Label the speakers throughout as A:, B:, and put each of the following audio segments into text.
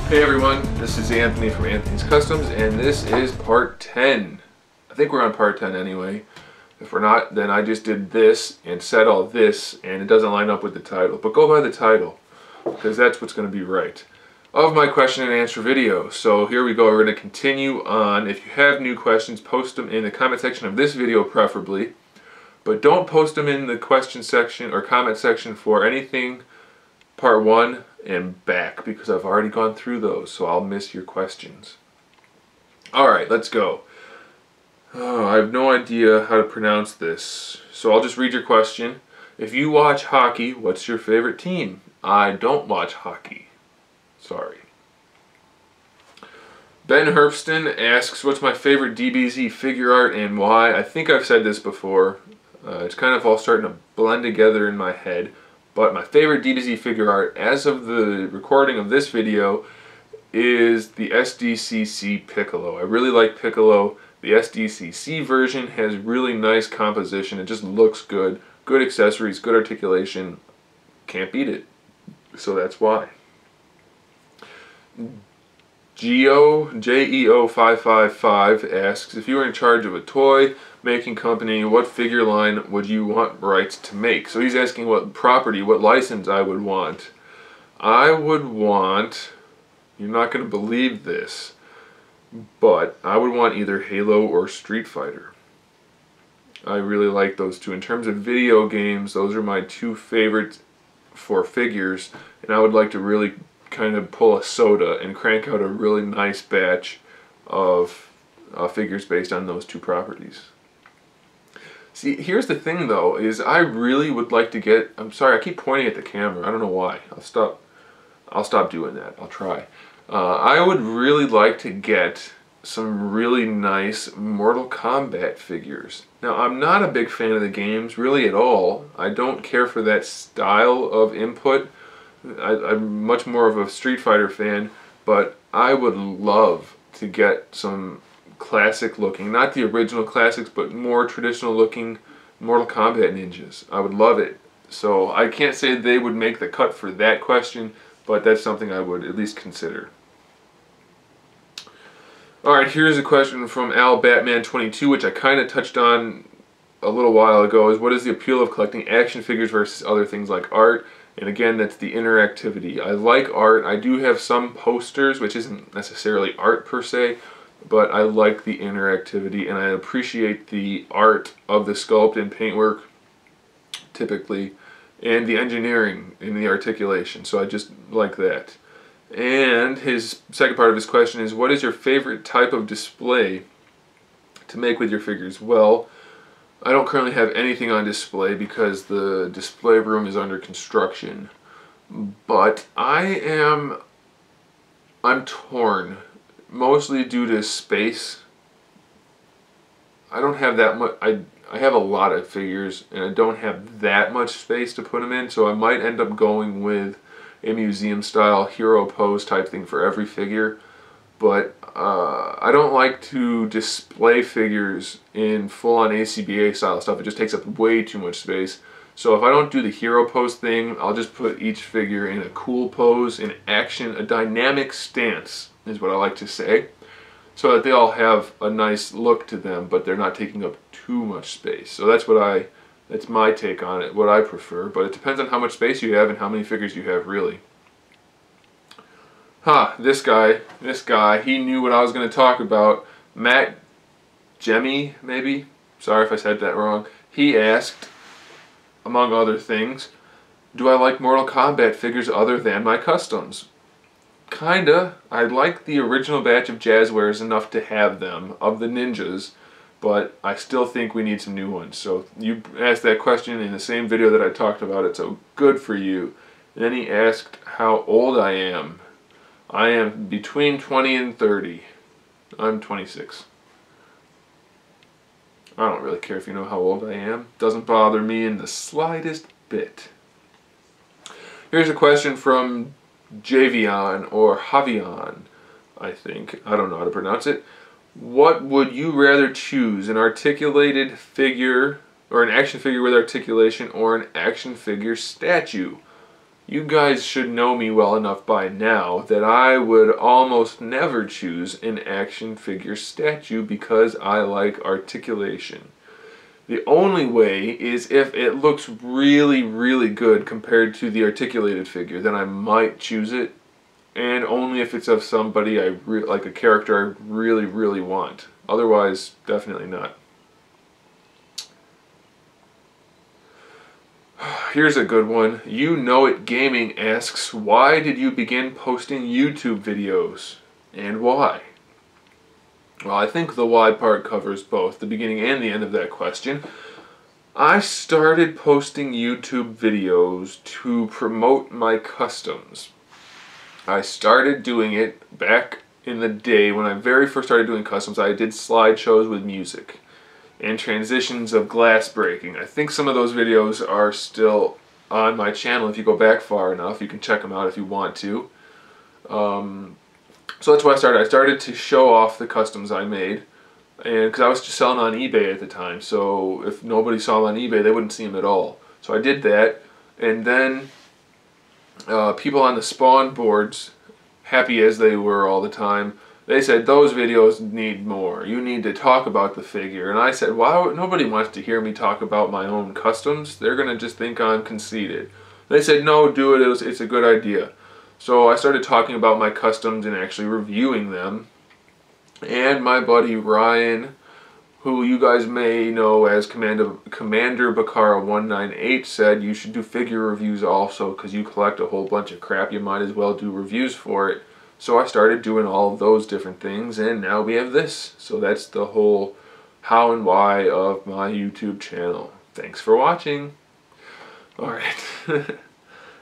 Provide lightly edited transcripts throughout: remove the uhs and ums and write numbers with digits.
A: Hey everyone, this is Anthony from Anthony's Customs, and this is part 10. I think we're on part 10 anyway. If we're not, then I just did this and said all this, and it doesn't line up with the title. But go by the title, because that's what's going to be right. Of my question and answer video. So here we go, we're going to continue on. If you have new questions, post them in the comment section of this video preferably. But don't post them in the question section or comment section for anything part 1 and back, because I've already gone through those, so I'll miss your questions. Alright, let's go. Oh, I have no idea how to pronounce this, so I'll just read your question. If you watch hockey, what's your favorite team? I don't watch hockey. Sorry. Ben Herpston asks, what's my favorite DBZ figure art and why? I think I've said this before. It's kind of all starting to blend together in my head. But my favorite DBZ figure art, as of the recording of this video, is the SDCC Piccolo. I really like Piccolo. The SDCC version has really nice composition. It just looks good. Good accessories, good articulation. Can't beat it. So that's why. Geo555 asks, if you were in charge of a toy making company, what figure line would you want rights to make? So he's asking what property, what license I would want. I would want, you're not going to believe this, but I would want either Halo or Street Fighter. I really like those two. In terms of video games, those are my two favorites for figures, and I would like to really kind of pull a soda and crank out a really nice batch of figures based on those two properties. See, here's the thing though, is I really would like to get, I'm sorry, I keep pointing at the camera, I don't know why. I'll stop doing that, I'll try. I would really like to get some really nice Mortal Kombat figures. Now, I'm not a big fan of the games, really at all. I don't care for that style of input. I'm much more of a Street Fighter fan, but I would love to get some classic looking, not the original classics, but more traditional looking Mortal Kombat ninjas. I would love it. So I can't say they would make the cut for that question, but that's something I would at least consider. Alright, here's a question from Al Batman22, which I kind of touched on a little while ago, is what is the appeal of collecting action figures versus other things like art? And again, that's the interactivity. I like art. I do have some posters, which isn't necessarily art per se, but I like the interactivity and I appreciate the art of the sculpt and paintwork, typically, and the engineering and the articulation. So I just like that. And his second part of his question is, what is your favorite type of display to make with your figures? Well, I don't currently have anything on display because the display room is under construction, but I'm torn, mostly due to space. I don't have that much, I have a lot of figures and I don't have that much space to put them in, so I might end up going with a museum style hero pose type thing for every figure. But I don't like to display figures in full-on ACBA style stuff. It just takes up way too much space. So if I don't do the hero pose thing, I'll just put each figure in a cool pose, in action, a dynamic stance is what I like to say, so that they all have a nice look to them, but they're not taking up too much space. So that's my take on it, what I prefer. But it depends on how much space you have and how many figures you have, really. This guy, he knew what I was going to talk about. Matt Jemmy, maybe? Sorry if I said that wrong. He asked, among other things, do I like Mortal Kombat figures other than my customs? Kinda. I like the original batch of Jazzwares enough to have them, of the ninjas, but I still think we need some new ones. So you asked that question in the same video that I talked about it, so good for you. And then he asked how old I am. I am between 20 and 30. I'm 26. I don't really care if you know how old I am. Doesn't bother me in the slightest bit. Here's a question from Javion, or Javion, I think. I don't know how to pronounce it. What would you rather choose, an articulated figure, or an action figure with articulation, or an action figure statue? You guys should know me well enough by now that I would almost never choose an action figure statue because I like articulation. The only way is if it looks really, really good compared to the articulated figure, then I might choose it, and only if it's of somebody like a character I really, really want. Otherwise, definitely not. Here's a good one. You Know It Gaming asks, why did you begin posting YouTube videos? And why? Well, I think the why part covers both the beginning and the end of that question. I started posting YouTube videos to promote my customs. I started doing it back in the day when I very first started doing customs. I did slideshows with music and transitions of glass breaking. I think some of those videos are still on my channel. If you go back far enough, you can check them out if you want to. So that's why I started. I started to show off the customs I made, and because I was just selling on eBay at the time, so if nobody saw them on eBay, they wouldn't see them at all. So I did that, and then people on the spawn boards, happy as they were all the time, they said, those videos need more. You need to talk about the figure. And I said, wow, nobody wants to hear me talk about my own customs. They're going to just think I'm conceited. They said, no, do it. It's a good idea. So I started talking about my customs and actually reviewing them. And my buddy Ryan, who you guys may know as Commander Bakara 198, said you should do figure reviews also because you collect a whole bunch of crap. You might as well do reviews for it. So I started doing all of those different things, and now we have this. So that's the whole how and why of my YouTube channel. Thanks for watching. Alright.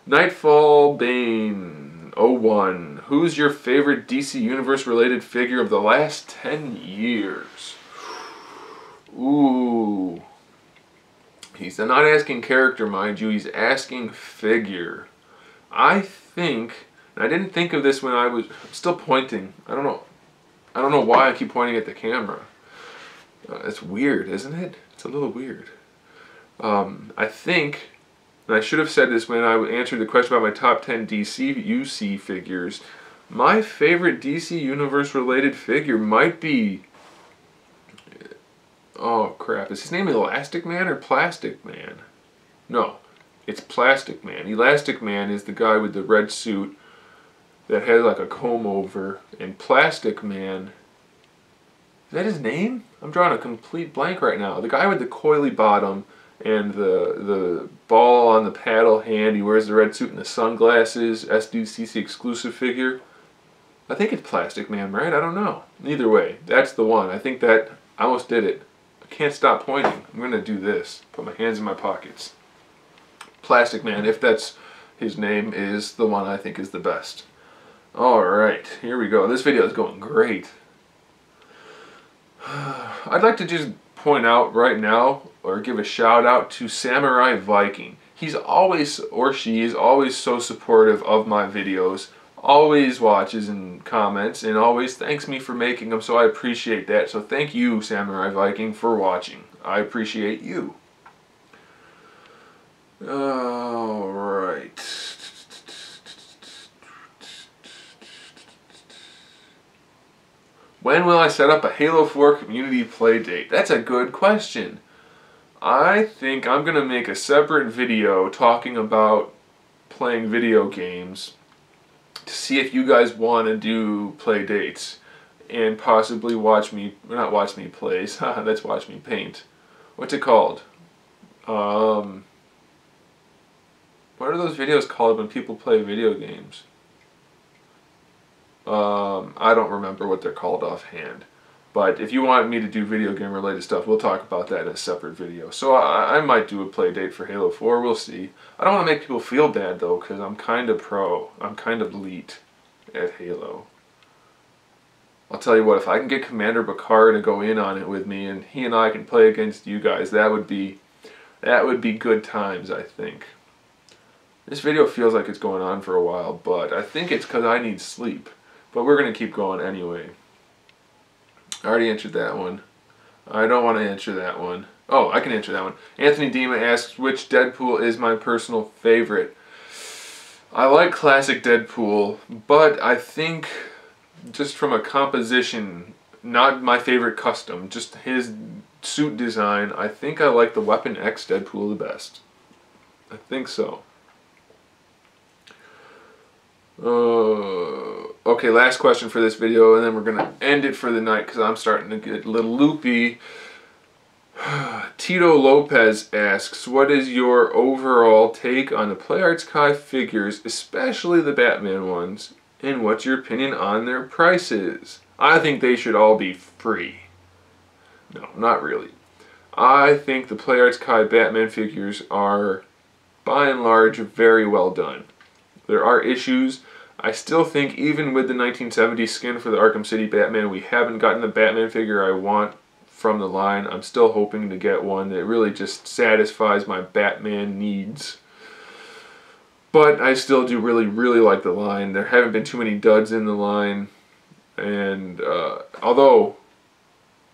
A: Nightfall Bane 01. Who's your favorite DC Universe related figure of the last 10 years? Ooh. He's not asking character, mind you. He's asking figure. I think... I didn't think of this when I'm still pointing. I don't know why I keep pointing at the camera. It's weird, isn't it? It's a little weird. I think, and I should have said this when I answered the question about my top 10 DC UC figures, my favorite DC Universe related figure might be... Oh crap, is his name Elastic Man or Plastic Man? No, it's Plastic Man. Elastic Man is the guy with the red suit that has like a comb over, and Plastic Man, is that his name? I'm drawing a complete blank right now. The guy with the coily bottom and the ball on the paddle hand, he wears the red suit and the sunglasses, SDCC exclusive figure. I think it's Plastic Man, right? I don't know. Either way, that's the one. I think that, I almost did it. I can't stop pointing. I'm going to do this. Put my hands in my pockets. Plastic Man, if that's his name, is the one I think is the best. Alright, here we go. This video is going great. I'd like to just point out right now, or give a shout out to Samurai Viking. He's always, or she is always so supportive of my videos, always watches and comments, and always thanks me for making them, so I appreciate that. So thank you, Samurai Viking, for watching. I appreciate you. Alright. When will I set up a Halo 4 community play date? That's a good question. I think I'm going to make a separate video talking about playing video games to see if you guys want to do play dates and possibly watch me, not watch me play, that's watch me paint. What's it called? What are those videos called when people play video games? I don't remember what they're called offhand. But if you want me to do video game related stuff, we'll talk about that in a separate video. So I might do a play date for Halo 4, we'll see. I don't want to make people feel bad though, because I'm kind of pro. I'm kind of elite at Halo. I'll tell you what, if I can get Commander Bakar to go in on it with me and he and I can play against you guys, that would be good times, I think. This video feels like it's going on for a while, but I think it's because I need sleep. But we're going to keep going anyway. I already answered that one. I don't want to answer that one. Oh, I can answer that one. Anthony Dima asks, which Deadpool is my personal favorite? I like classic Deadpool, but I think just from a composition, not my favorite custom, just his suit design, I think I like the Weapon X Deadpool the best. I think so. Okay, last question for this video, and then we're going to end it for the night because I'm starting to get a little loopy. Tito Lopez asks, what is your overall take on the Play Arts Kai figures, especially the Batman ones, and what's your opinion on their prices? I think they should all be free. No, not really. I think the Play Arts Kai Batman figures are, by and large, very well done. There are issues. I still think even with the 1970s skin for the Arkham City Batman, we haven't gotten the Batman figure I want from the line. I'm still hoping to get one that really just satisfies my Batman needs. But I still do really like the line. There haven't been too many duds in the line. And although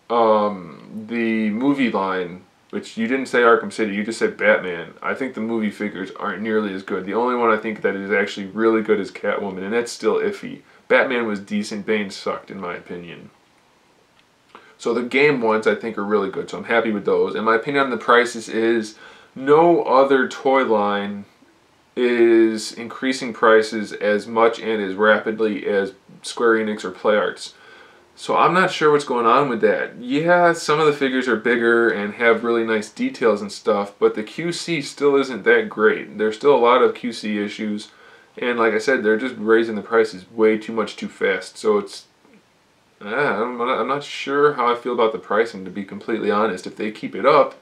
A: the movie line, which you didn't say Arkham City, you just said Batman, I think the movie figures aren't nearly as good. The only one I think that is actually really good is Catwoman, and that's still iffy. Batman was decent, Bane sucked in my opinion. So the game ones I think are really good, so I'm happy with those. And my opinion on the prices is no other toy line is increasing prices as much and as rapidly as Square Enix or Play Arts. So I'm not sure what's going on with that. Yeah, some of the figures are bigger and have really nice details and stuff, but the QC still isn't that great. There's still a lot of QC issues, and like I said, they're just raising the prices way too much too fast. So it's, I'm not sure how I feel about the pricing, to be completely honest. If they keep it up,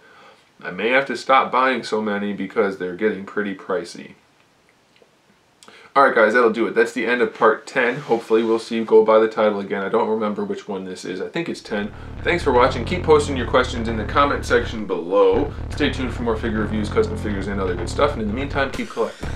A: I may have to stop buying so many because they're getting pretty pricey. Alright guys, that'll do it. That's the end of part 10. Hopefully we'll see you go by the title again. I don't remember which one this is. I think it's 10. Thanks for watching. Keep posting your questions in the comment section below. Stay tuned for more figure reviews, custom figures, and other good stuff. And in the meantime, keep collecting.